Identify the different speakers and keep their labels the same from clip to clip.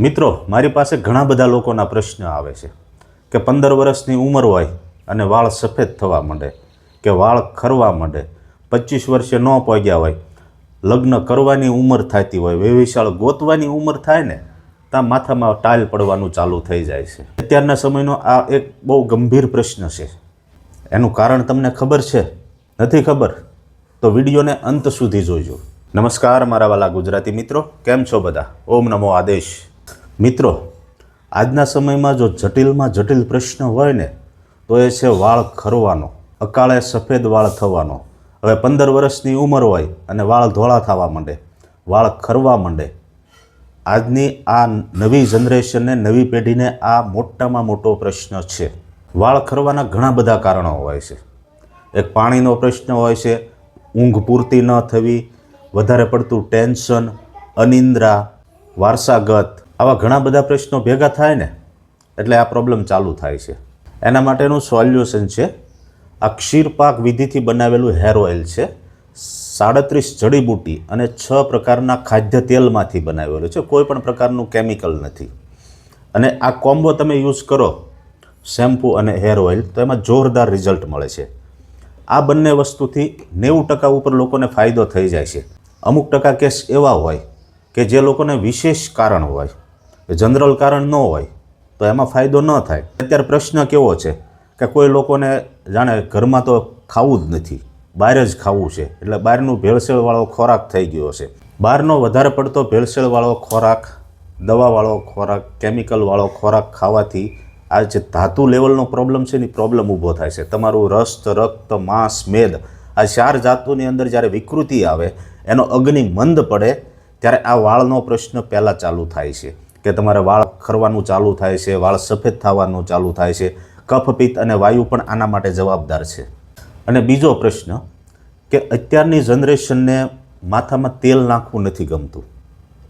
Speaker 1: મિત્રો, મારી પાસે ઘણા બધા લોકોના પ્રશ્ન આવે છે કે 15 વર્ષની ઉંમર હોય અને વાળ સફેદ થવા માંડે કે વાળ ખરવા માંડે, 25 વર્ષે ન પહોંચ્યા હોય, લગ્ન કરવાની ઉંમર થતી હોય, વેવિશાળ ગોતવાની ઉંમર થાય ને ત્યાં માથામાં ટાઇલ પડવાનું ચાલુ થઈ જાય છે. અત્યારના સમયનો આ એક બહુ ગંભીર પ્રશ્ન છે. એનું કારણ તમને ખબર છે? નથી ખબર તો વિડીયોને અંત સુધી જોજો. નમસ્કાર મારા વાલા ગુજરાતી મિત્રો, કેમ છો બધા? ઓમ નમો આદેશ. મિત્રો, આજના સમયમાં જો જટિલમાં જટિલ પ્રશ્ન હોય ને તો એ છે વાળ ખરવાનો, અકાળે સફેદ વાળ થવાનો. હવે 15 વર્ષની ઉંમર હોય અને વાળ ધોળા થવા માંડે, વાળ ખરવા માંડે. આજની આ નવી જનરેશનને, નવી પેઢીને આ મોટામાં મોટો પ્રશ્ન છે. વાળ ખરવાના ઘણા બધા કારણો હોય છે. એક પાણીનો પ્રશ્ન હોય છે, ઊંઘ પૂરતી ન થવી, વધારે પડતું ટેન્શન, અનિંદ્રા, વારસાગત, આવા ઘણા બધા પ્રશ્નો ભેગા થાય ને એટલે આ પ્રોબ્લેમ ચાલુ થાય છે. એના માટેનું સોલ્યુશન છે આ ક્ષીરપાક વિધિથી બનાવેલું હેર ઓઇલ છે. 37 જડીબુટ્ટી અને 6 પ્રકારના ખાદ્ય તેલમાંથી બનાવેલું છે. કોઈ પણ પ્રકારનું કેમિકલ નથી. અને આ કોમ્બો તમે યુઝ કરો, શેમ્પૂ અને હેર ઓઇલ, તો એમાં જોરદાર રિઝલ્ટ મળે છે. આ બંને વસ્તુથી 90% ઉપર લોકોને ફાયદો થઈ જાય છે. અમુક ટકા કેસ એવા હોય કે જે લોકોને વિશેષ કારણ હોય, જનરલ કારણ ન હોય તો એમાં ફાયદો ન થાય. અત્યારે પ્રશ્ન કેવો છે કે કોઈ લોકોને જાણે ઘરમાં તો ખાવું જ નથી, બહાર જ ખાવું છે, એટલે બહારનું ભેળસેળવાળો ખોરાક થઈ ગયો છે. બહારનો વધારે પડતો ભેળસેળવાળો ખોરાક, દવાવાળો ખોરાક, કેમિકલવાળો ખોરાક ખાવાથી આ જે ધાતુ લેવલનો પ્રોબ્લેમ છે ને પ્રોબ્લેમ ઊભો થાય છે. તમારું રસ્ત, રક્ત, માંસ, મેદ, આ 4 ધાતુની અંદર જ્યારે વિકૃતિ આવે, એનો અગ્નિ મંદ પડે ત્યારે આ વાળનો પ્રશ્ન પહેલાં ચાલુ થાય છે કે તમારે વાળ ખરવાનું ચાલુ થાય છે, વાળ સફેદ થવાનું ચાલુ થાય છે. કફપિત્ત અને વાયુ પણ આના માટે જવાબદાર છે. અને બીજો પ્રશ્ન કે અત્યારની જનરેશનને માથામાં તેલ નાખવું નથી ગમતું.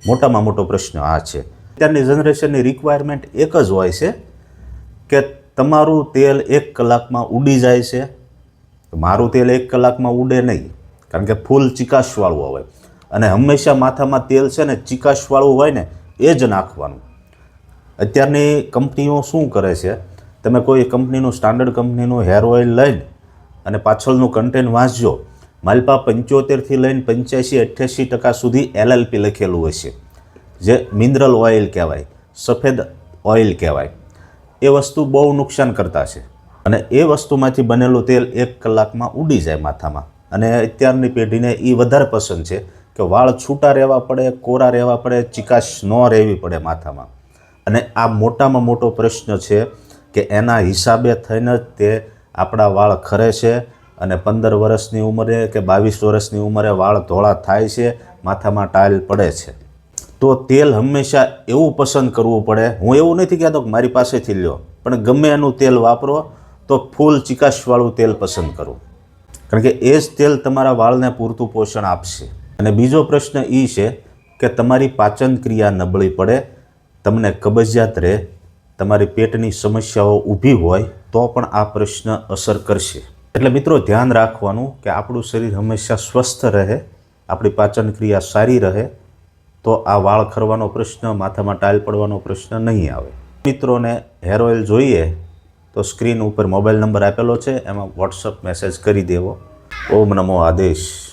Speaker 1: મોટામાં મોટો પ્રશ્ન આ છે. અત્યારની જનરેશનની રિક્વાયરમેન્ટ એક જ હોય છે કે તમારું તેલ 1 કલાકમાં ઉડી જાય છે. મારું તેલ 1 કલાકમાં ઉડે નહીં, કારણ કે ફૂલ ચિકાશવાળું હોય. અને હંમેશા માથામાં તેલ છે ને ચિકાશવાળું હોય ને એ જ નાખવાનું. અત્યારની કંપનીઓ શું કરે છે, તમે કોઈ કંપનીનું, સ્ટાન્ડર્ડ કંપનીનું હેર ઓઇલ લઈને અને પાછળનું કન્ટેન્ટ વાંચજો. માલપા 75થી લઈને 85-88% સુધી LLP લખેલું હોય છે, જે મિનરલ ઓઇલ કહેવાય, સફેદ ઓઇલ કહેવાય. એ વસ્તુ બહુ નુકસાન કરતા છે. અને એ વસ્તુમાંથી બનેલું તેલ 1 કલાકમાં ઉડી જાય માથામાં. અને અત્યારની પેઢીને એ વધારે પસંદ છે કે વાળ છૂટા રહેવા પડે, કોરા રહેવા પડે, ચિકાશ ન રહેવી પડે માથામાં. અને આ મોટામાં મોટો પ્રશ્ન છે કે એના હિસાબે થઈને જ તે આપણા વાળ ખરે છે. અને 15 વર્ષની ઉંમરે કે 22 વર્ષની ઉંમરે વાળ ધોળા થાય છે, માથામાં ટાઇલ પડે છે. તો તેલ હંમેશા એવું પસંદ કરવું પડે. હું એવું નથી કહેતો કે મારી પાસેથી લ્યો, પણ ગમે એનું તેલ વાપરો તો ફૂલ ચિકાશવાળું તેલ પસંદ કરો, કારણ કે એ જ તેલ તમારા વાળને પૂરતું પોષણ આપશે. અને બીજો પ્રશ્ન એ છે કે તમારી પાચન ક્રિયા નબળી પડે, તમને કબજિયાત રહે, તમારી પેટની સમસ્યાઓ ઊભી હોય તો પણ આ પ્રશ્ન અસર કરશે. એટલે મિત્રો, ધ્યાન રાખવાનું કે આપણું શરીર હંમેશા સ્વસ્થ રહે, આપણી પાચન ક્રિયા સારી રહે, તો આ વાળ ખરવાનો પ્રશ્ન, માથામાં ટાઇલ પડવાનો પ્રશ્ન નહીં આવે. મિત્રોને હેર ઓઇલ જોઈએ તો સ્ક્રીન ઉપર મોબાઈલ નંબર આપેલો છે, એમાં વોટ્સઅપ મેસેજ કરી દેવો. ઓમ નમો આદેશ.